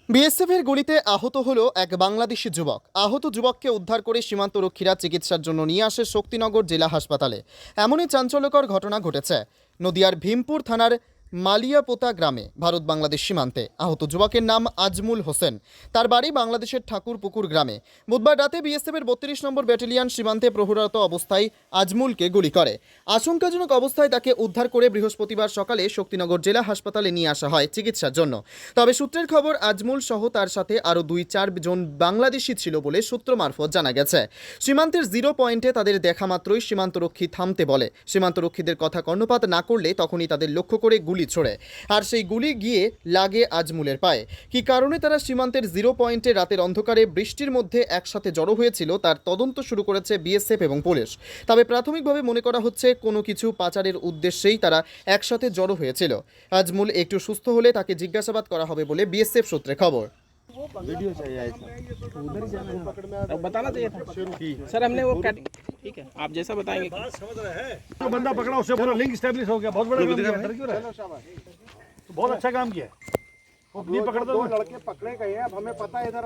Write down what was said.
বিএসএফের গুলিতে আহত হলো এক বাংলাদেশি যুবক। আহত যুবককে উদ্ধার করে সীমান্তরক্ষীরা চিকিৎসার জন্য নিয়ে আসে শক্তিনগর জেলা হাসপাতালে। এমনই চাঞ্চল্যকর ঘটনা ঘটেছে নদিয়ার ভীমপুর থানার মালিয়াপোতা গ্রামে, ভারত বাংলাদেশ সীমান্তে। আহত যুবকের নাম আজমুল হোসেন। তার বাড়ি বাংলাদেশের ঠাকুরপুকুর গ্রামে। বুধবার রাতে বিএসএফের 32 নম্বর ব্যাটালিয়ন সীমান্তে প্রহররত অবস্থায় আজমুলকে গুলি করে। আশঙ্কাজনক অবস্থায় তাকে উদ্ধার করে বৃহস্পতিবার সকালে শক্তিনগর জেলা হাসপাতালে নিয়ে আসা হয় চিকিৎসার জন্য। তবে সূত্রের খবর, আজমুল সহ তার সাথে আরও 2-4 জন বাংলাদেশি ছিল বলে সূত্র মারফত জানা গেছে। সীমান্তের 0 পয়েন্টে তাদের দেখা মাত্রই সীমান্তরক্ষী থামতে বলে। সীমান্তরক্ষীদের কথা কর্ণপাত না করলে তখনই তাদের লক্ষ্য করে গুলি ছোড়ে, আর সেই গুলি গিয়ে লাগে আজমুলের পায়ে। কী কারণে তারা সীমান্তের 0 পয়েন্টে রাতের অন্ধকারে বৃষ্টির মধ্যে একসাথে জড়ো হয়েছিল তার তদন্ত শুরু করেছে বিএসএফ এবং পুলিশ। তবে প্রাথমিকভাবে মনে করা হচ্ছে কোনো কিছু পাচারের উদ্দেশ্যেই তারা একসাথে জড়ো হয়েছিল। আজমুল একটু সুস্থ হলে তাকে জিজ্ঞাসাবাদ করা হবে বলে বিএসএফ সূত্রে খবর। वीडियो चाहिए ऐसा उधर ही जाना है। अब बताना चाहिए था सर, हमने वो काट। ठीक है, आप जैसा बताएंगे। समझ रहे हैं तो बंदा पकड़ा, उससे पूरा लिंक स्टैब्लिश हो गया। बहुत बड़ा काम किया है, क्यों रहा तो बहुत अच्छा काम किया। वो नहीं पकड़ दो, लड़के पकड़े गए हैं। अब हमें पता है इधर